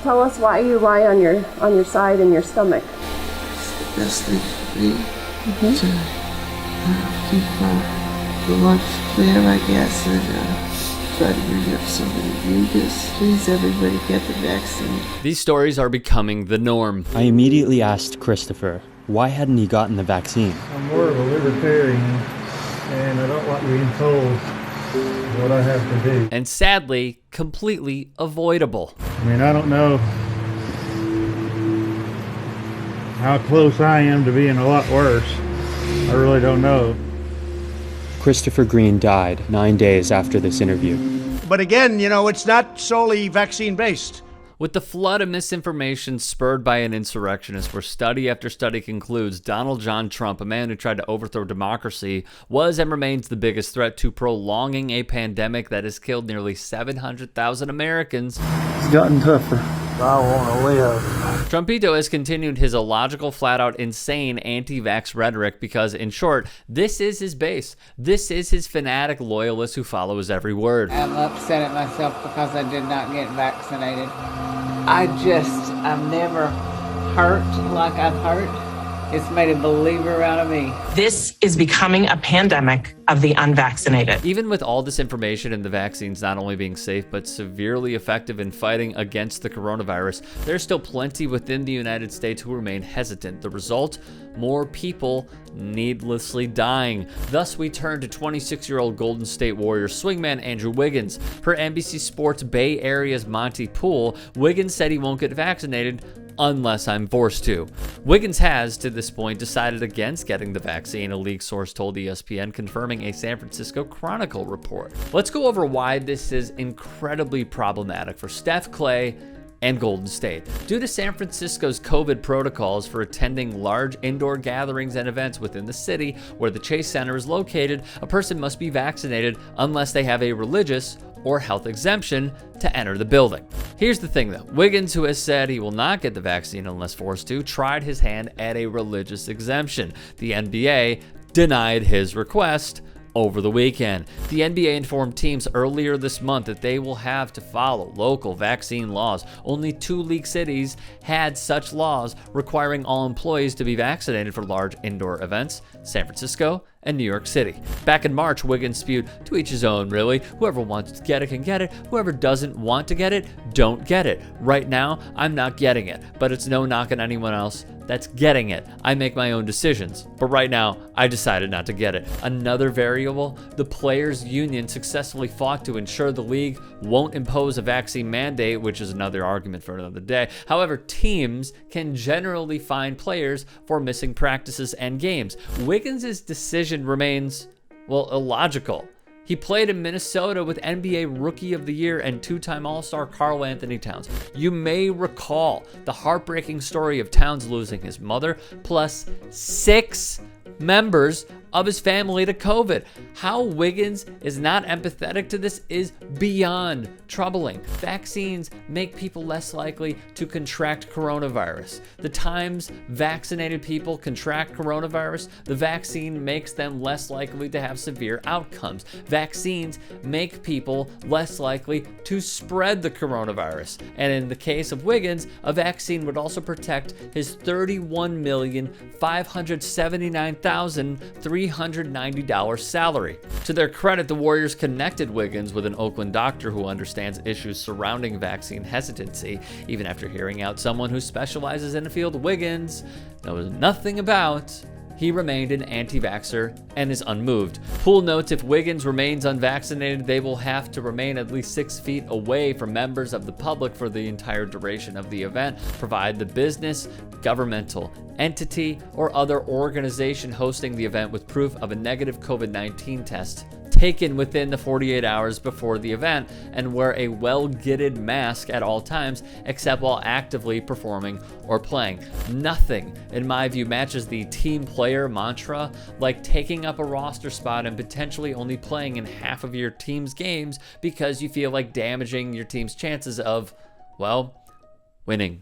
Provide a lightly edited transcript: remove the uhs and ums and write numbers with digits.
Tell us why you lie on your side and your stomach. It's the best thing for me to keep the lungs clear, I guess, and try to bring up some of the mucus. Please, everybody, get the vaccine. These stories are becoming the norm. I immediately asked Christopher, why hadn't he gotten the vaccine? I'm more of a libertarian, and I don't like being told what I have to do. And sadly, completely avoidable. I mean, I don't know how close I am to being a lot worse. I really don't know. Christopher Green died 9 days after this interview. But again, it's not solely vaccine-based. With the flood of misinformation spurred by an insurrectionist, where study after study concludes Donald John Trump, a man who tried to overthrow democracy, was and remains the biggest threat to prolonging a pandemic that has killed nearly 700,000 Americans. It's gotten tougher. I want to live. Trumpito has continued his illogical, flat-out insane anti-vax rhetoric because, in short, this is his base. This is his fanatic loyalists who follow his every word. I'm upset at myself because I did not get vaccinated. I'm never hurt like I've hurt. It's made a believer out of me. This is becoming a pandemic of the unvaccinated. Even with all this information and the vaccines not only being safe but severely effective in fighting against the coronavirus, there's still plenty within the United States who remain hesitant. The result? More people needlessly dying. Thus, we turn to 26-year-old Golden State Warriors swingman Andrew Wiggins. Per NBC Sports Bay Area's Monty Poole, Wiggins said he won't get vaccinated unless I'm forced to. Wiggins has, to this point, decided against getting the vaccine, a league source told ESPN, confirming a San Francisco Chronicle report. Let's go over why this is incredibly problematic for Steph, Clay, and Golden State. Due to San Francisco's COVID protocols for attending large indoor gatherings and events within the city where the Chase Center is located, a person must be vaccinated unless they have a religious or health exemption to enter the building. Here's the thing though, Wiggins, who has said he will not get the vaccine unless forced to, tried his hand at a religious exemption. The NBA denied his request over the weekend. The NBA informed teams earlier this month that they will have to follow local vaccine laws. Only 2 league cities had such laws requiring all employees to be vaccinated for large indoor events: San Francisco and New York City. Back in March, Wiggins spewed, "To each his own, really. Whoever wants to get it can get it. Whoever doesn't want to get it, don't get it. Right now, I'm not getting it, but it's no knock on anyone else that's getting it. I make my own decisions. But right now, I decided not to get it." Another variable, the players' union successfully fought to ensure the league won't impose a vaccine mandate, which is another argument for another day. However, teams can generally fine players for missing practices and games. Wiggins' decision remains, illogical. He played in Minnesota with NBA Rookie of the Year and 2-time All-Star Karl Anthony Towns. You may recall the heartbreaking story of Towns losing his mother plus 6 members of his family to COVID. How Wiggins is not empathetic to this is beyond troubling. Vaccines make people less likely to contract coronavirus. The times vaccinated people contract coronavirus, the vaccine makes them less likely to have severe outcomes. Vaccines make people less likely to spread the coronavirus. And in the case of Wiggins, a vaccine would also protect his $31,579,390 salary. To their credit, the Warriors connected Wiggins with an Oakland doctor who understands issues surrounding vaccine hesitancy. Even after hearing out someone who specializes in a field Wiggins knows nothing about, he remained an anti-vaxxer and is unmoved. Poole notes if Wiggins remains unvaccinated, they will have to remain at least 6 feet away from members of the public for the entire duration of the event, provide the business, governmental entity, or other organization hosting the event with proof of a negative COVID-19 test taken within the 48 hours before the event, and wear a well-gitted mask at all times except while actively performing or playing. Nothing, in my view, matches the team player mantra like taking up a roster spot and potentially only playing in half of your team's games because you feel like damaging your team's chances of, winning.